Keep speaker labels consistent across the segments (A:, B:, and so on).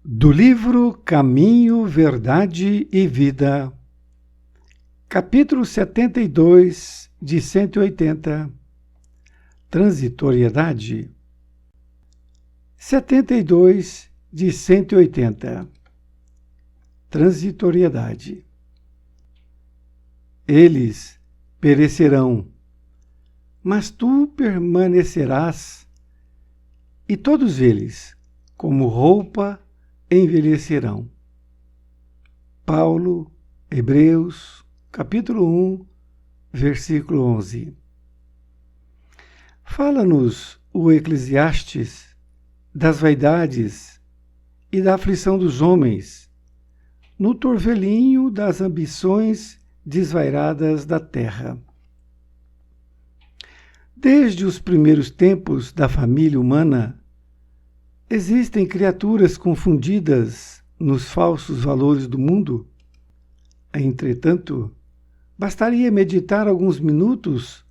A: Do livro Caminho, Verdade e Vida, capítulo 72 de 180, Transitoriedade. 72 de 180, Transitoriedade. Eles perecerão, mas tu permanecerás, e todos eles, como roupa, envelhecerão. Paulo, Hebreus, capítulo 1, versículo 11. Fala-nos o Eclesiastes das vaidades e da aflição dos homens, no torvelinho das ambições desvairadas da terra. Desde os primeiros tempos da família humana, existem criaturas confundidas nos falsos valores do mundo. Entretanto, bastaria meditar alguns minutos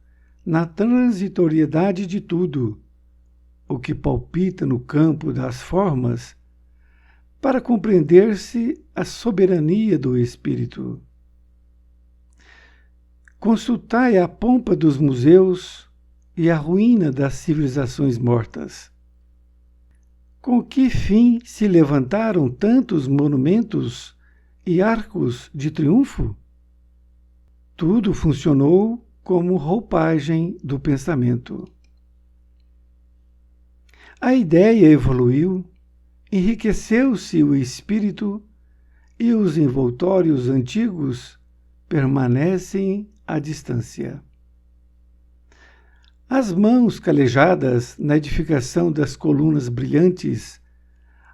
A: na transitoriedade de tudo, o que palpita no campo das formas, para compreender-se a soberania do espírito. Consultai a pompa dos museus e a ruína das civilizações mortas. Com que fim se levantaram tantos monumentos e arcos de triunfo? Tudo funcionou como roupagem do pensamento. A ideia evoluiu, enriqueceu-se o espírito e os envoltórios antigos permanecem à distância. As mãos calejadas na edificação das colunas brilhantes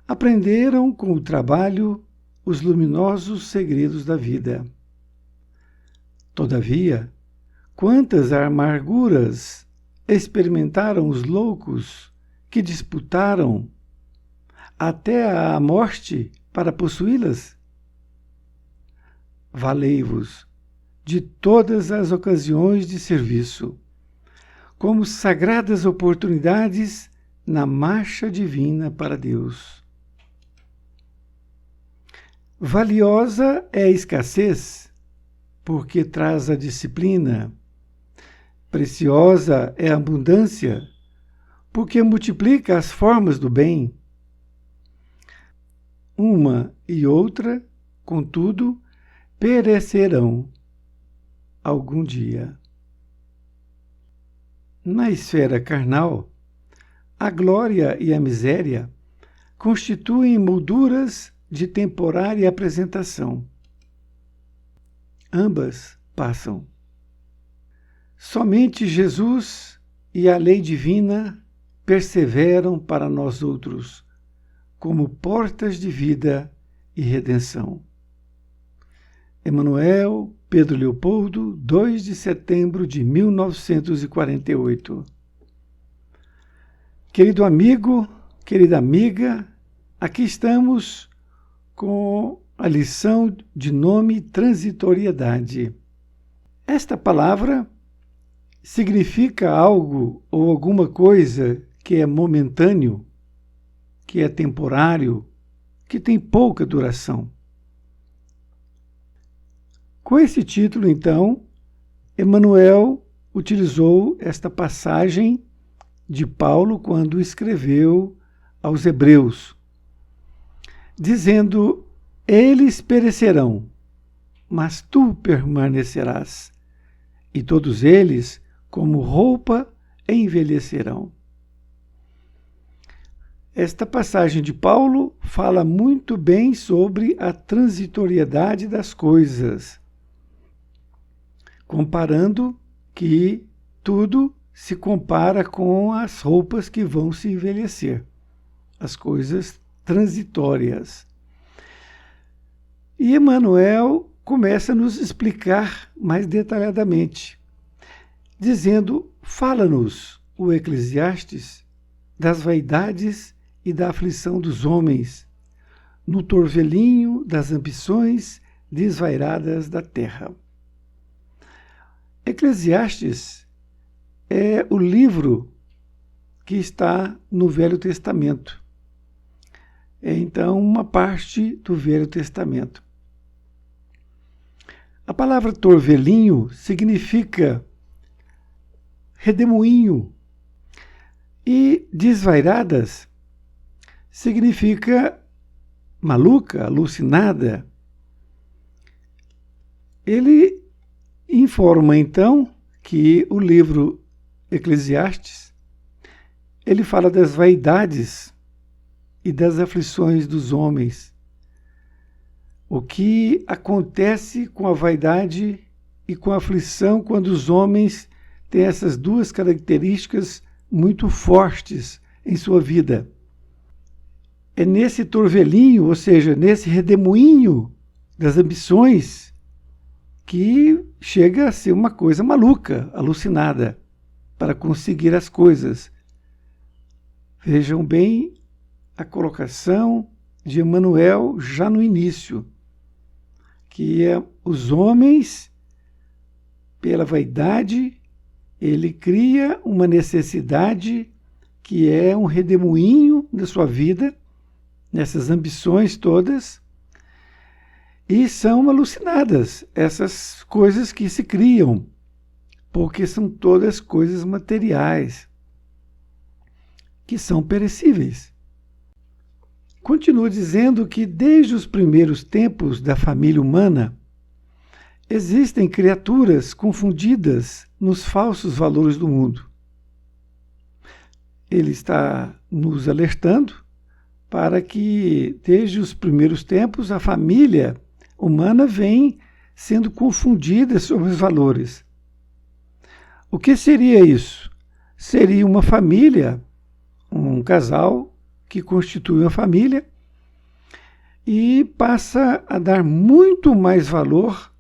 A: aprenderam com o trabalho os luminosos segredos da vida. Todavia, quantas amarguras experimentaram os loucos que disputaram até a morte para possuí-las? Valei-vos de todas as ocasiões de serviço, como sagradas oportunidades na marcha divina para Deus. Valiosa é a escassez, porque traz a disciplina. Preciosa é a abundância, porque multiplica as formas do bem. Uma e outra, contudo, perecerão algum dia. Na esfera carnal, a glória e a miséria constituem molduras de temporária apresentação. Ambas passam. Somente Jesus e a lei divina perseveram para nós outros, como portas de vida e redenção. Emanuel, Pedro Leopoldo, 2 de setembro de 1948. Querido amigo, querida amiga, aqui estamos com a lição de nome transitoriedade. Esta palavra significa algo ou alguma coisa que é momentâneo, que é temporário, que tem pouca duração. Com esse título, então, Emmanuel utilizou esta passagem de Paulo quando escreveu aos Hebreus, dizendo: eles perecerão, mas tu permanecerás, e todos eles, como roupa, envelhecerão. Esta passagem de Paulo fala muito bem sobre a transitoriedade das coisas, comparando que tudo se compara com as roupas que vão se envelhecer, as coisas transitórias. E Emmanuel começa a nos explicar mais detalhadamente, dizendo: fala-nos o Eclesiastes das vaidades e da aflição dos homens, no torvelinho das ambições desvairadas da terra. Eclesiastes é o livro que está no Velho Testamento. é então uma parte do Velho Testamento. A palavra torvelinho significa redemoinho e desvairadas significa maluca, alucinada. Ele informa então que o livro Eclesiastes ele fala das vaidades e das aflições dos homens. O que acontece com a vaidade e com a aflição quando os homens têm essas duas características muito fortes em sua vida. É nesse torvelinho, ou seja, nesse redemoinho das ambições, que chega a ser uma coisa maluca, alucinada, para conseguir as coisas. Vejam bem a colocação de Emmanuel já no início, que é os homens, pela vaidade, ele cria uma necessidade que é um redemoinho da sua vida, nessas ambições todas, e são alucinadas essas coisas que se criam, porque são todas coisas materiais, que são perecíveis. Continua dizendo que desde os primeiros tempos da família humana, existem criaturas confundidas nos falsos valores do mundo. Ele está nos alertando para que, desde os primeiros tempos, a família humana vem sendo confundida sobre os valores. O que seria isso? Seria uma família, um casal que constitui uma família e passa a dar muito mais valor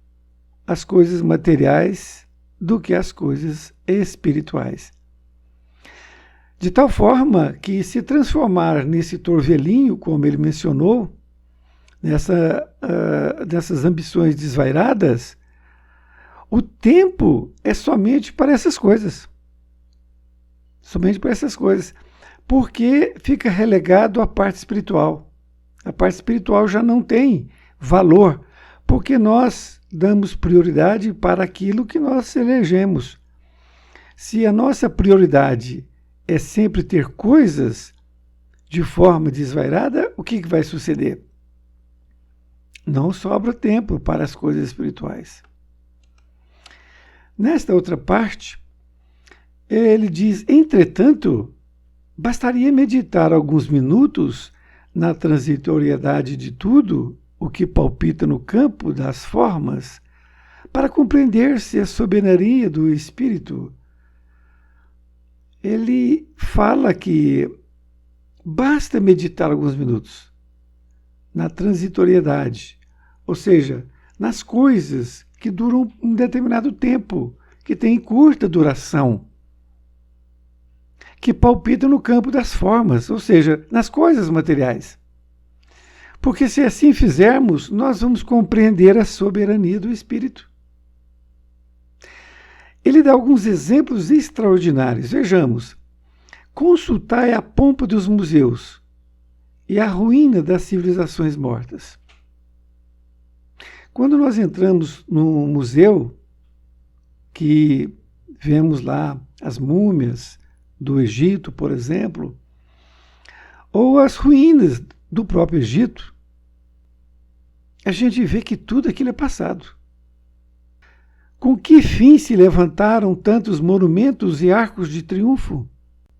A: às coisas materiais do que às coisas espirituais. De tal forma que, se transformar nesse torvelinho, como ele mencionou, dessas ambições desvairadas, o tempo é somente para essas coisas. Somente para essas coisas. Porque fica relegado à parte espiritual. A parte espiritual já não tem valor, porque nós damos prioridade para aquilo que nós elegemos. Se a nossa prioridade é sempre ter coisas de forma desvairada, o que vai suceder? Não sobra tempo para as coisas espirituais. Nesta outra parte, ele diz, entretanto, bastaria meditar alguns minutos na transitoriedade de tudo o que palpita no campo das formas para compreender-se a soberania do Espírito. Ele fala que basta meditar alguns minutos na transitoriedade, ou seja, nas coisas que duram um determinado tempo, que têm curta duração, que palpitam no campo das formas, ou seja, nas coisas materiais. Porque se assim fizermos, nós vamos compreender a soberania do Espírito. Ele dá alguns exemplos extraordinários. Vejamos. Consultai a pompa dos museus e a ruína das civilizações mortas. Quando nós entramos num museu, que vemos lá as múmias do Egito, por exemplo, ou as ruínas do próprio Egito, a gente vê que tudo aquilo é passado. Com que fim se levantaram tantos monumentos e arcos de triunfo?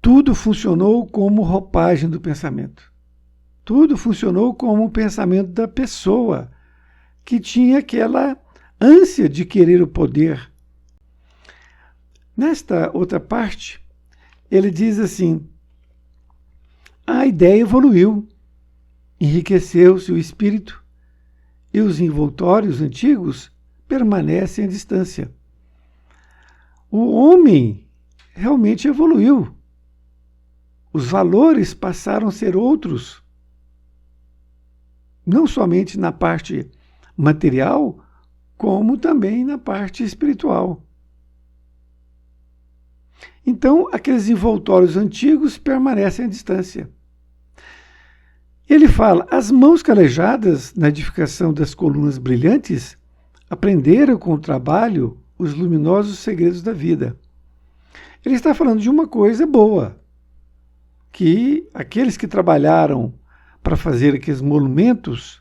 A: Tudo funcionou como roupagem do pensamento. Tudo funcionou como o pensamento da pessoa que tinha aquela ânsia de querer o poder. Nesta outra parte, ele diz assim, a ideia evoluiu, enriqueceu-se o espírito e os envoltórios antigos permanecem à distância. O homem realmente evoluiu. Os valores passaram a ser outros. Não somente na parte material, como também na parte espiritual. Então, aqueles envoltórios antigos permanecem à distância. Ele fala: as mãos calejadas na edificação das colunas brilhantes aprenderam com o trabalho os luminosos segredos da vida. Ele está falando de uma coisa boa, que aqueles que trabalharam para fazer aqueles monumentos,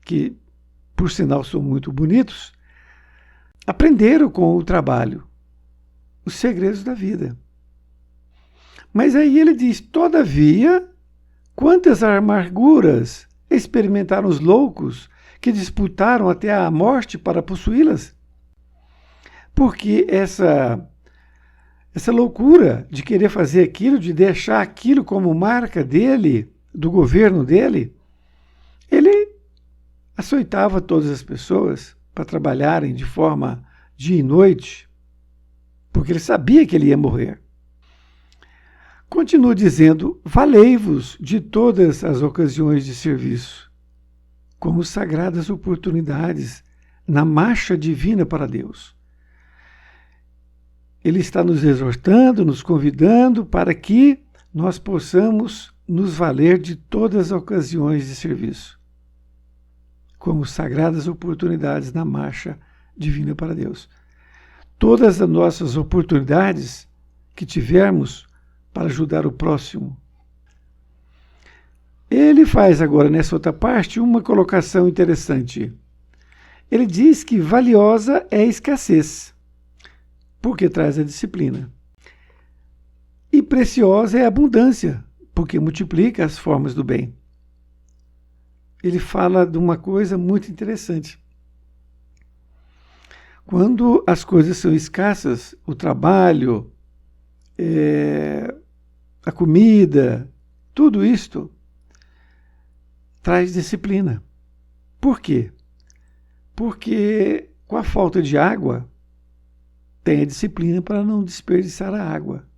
A: que por sinal são muito bonitos, aprenderam com o trabalho os segredos da vida. Mas aí ele diz: todavia, quantas amarguras experimentaram os loucos que disputaram até a morte para possuí-las? Porque essa loucura de querer fazer aquilo, de deixar aquilo como marca dele, do governo dele, ele açoitava todas as pessoas para trabalharem de forma dia e noite, porque ele sabia que ele ia morrer. Continua dizendo: valei-vos de todas as ocasiões de serviço, como sagradas oportunidades na marcha divina para Deus. Ele está nos exortando, nos convidando para que nós possamos nos valer de todas as ocasiões de serviço, como sagradas oportunidades na marcha divina para Deus. Todas as nossas oportunidades que tivermos para ajudar o próximo. Ele faz agora, nessa outra parte, uma colocação interessante. Ele diz que valiosa é a escassez, porque traz a disciplina. E preciosa é a abundância, porque multiplica as formas do bem. Ele fala de uma coisa muito interessante. Quando as coisas são escassas, o trabalho, a comida, tudo isto traz disciplina. Por quê? Porque com a falta de água, tem a disciplina para não desperdiçar a água.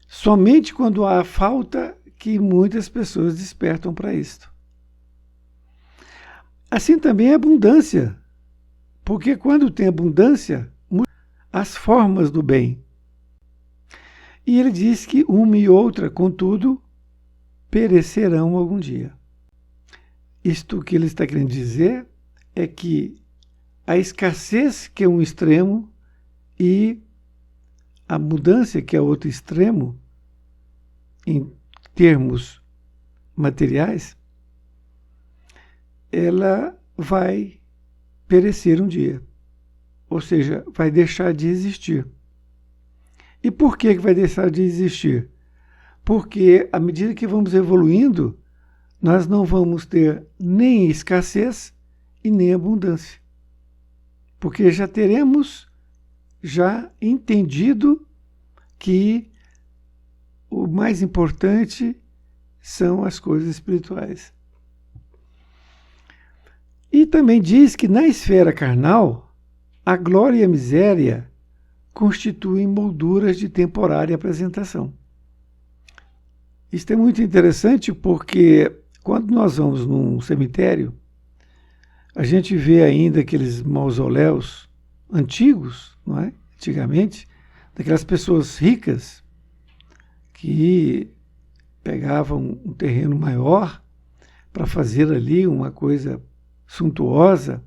A: Somente quando há falta que muitas pessoas despertam para isto. Assim também é abundância, porque quando tem abundância, as formas do bem. E ele diz que uma e outra, contudo, perecerão algum dia. Isto que ele está querendo dizer é que a escassez, que é um extremo, e a abundância, que é outro extremo, em termos materiais, ela vai perecer um dia. Ou seja, vai deixar de existir. E por que vai deixar de existir? Porque à medida que vamos evoluindo, nós não vamos ter nem escassez e nem abundância. Porque já teremos entendido que o mais importante são as coisas espirituais. E também diz que na esfera carnal, a glória e a miséria constituem molduras de temporária apresentação. Isto é muito interessante porque quando nós vamos num cemitério, a gente vê ainda aqueles mausoléus antigos, não é? Antigamente, daquelas pessoas ricas que pegavam um terreno maior para fazer ali uma coisa suntuosa.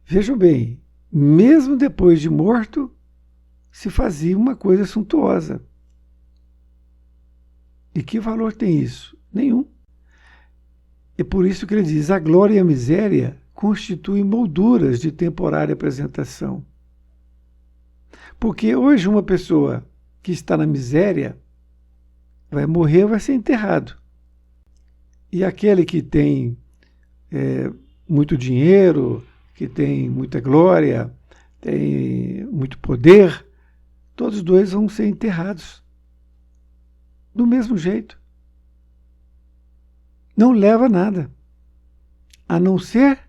A: Vejam bem, mesmo depois de morto, se fazia uma coisa suntuosa. E que valor tem isso? Nenhum. É por isso que ele diz: a glória e a miséria constituem molduras de temporária apresentação. Porque hoje uma pessoa que está na miséria vai morrer, vai ser enterrado. E aquele que tem muito dinheiro, que tem muita glória, tem muito poder, todos os dois vão ser enterrados. Do mesmo jeito. Não leva nada, a não ser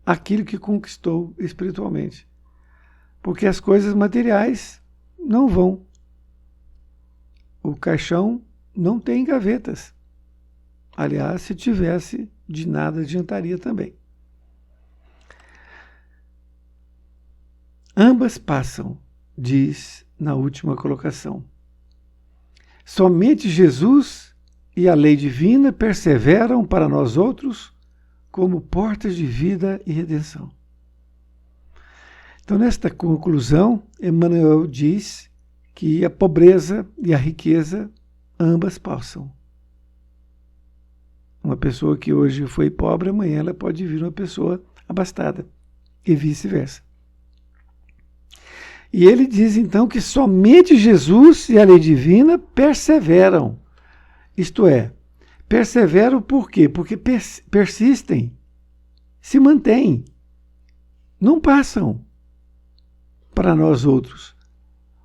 A: aquilo que conquistou espiritualmente. Porque as coisas materiais não vão. O caixão não tem gavetas. Aliás, se tivesse, de nada adiantaria também. Ambas passam, diz na última colocação. Somente Jesus e a lei divina perseveram para nós outros como portas de vida e redenção. Então, nesta conclusão, Emmanuel diz que a pobreza e a riqueza ambas passam. Uma pessoa que hoje foi pobre, amanhã ela pode vir uma pessoa abastada, e vice-versa. E ele diz então que somente Jesus e a lei divina perseveram. Isto é, perseveram por quê? Porque persistem, se mantêm, não passam para nós outros.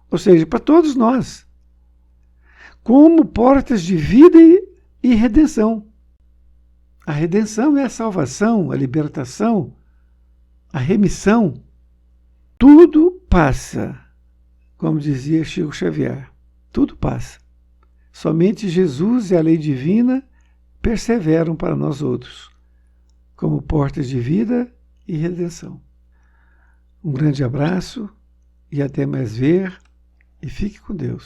A: Ou seja, para todos nós. Como portas de vida e redenção. A redenção é a salvação, a libertação, a remissão. Tudo passa, como dizia Chico Xavier. Tudo passa. Somente Jesus e a lei divina perseveram para nós outros, como portas de vida e redenção. Um grande abraço e até mais ver, e fique com Deus.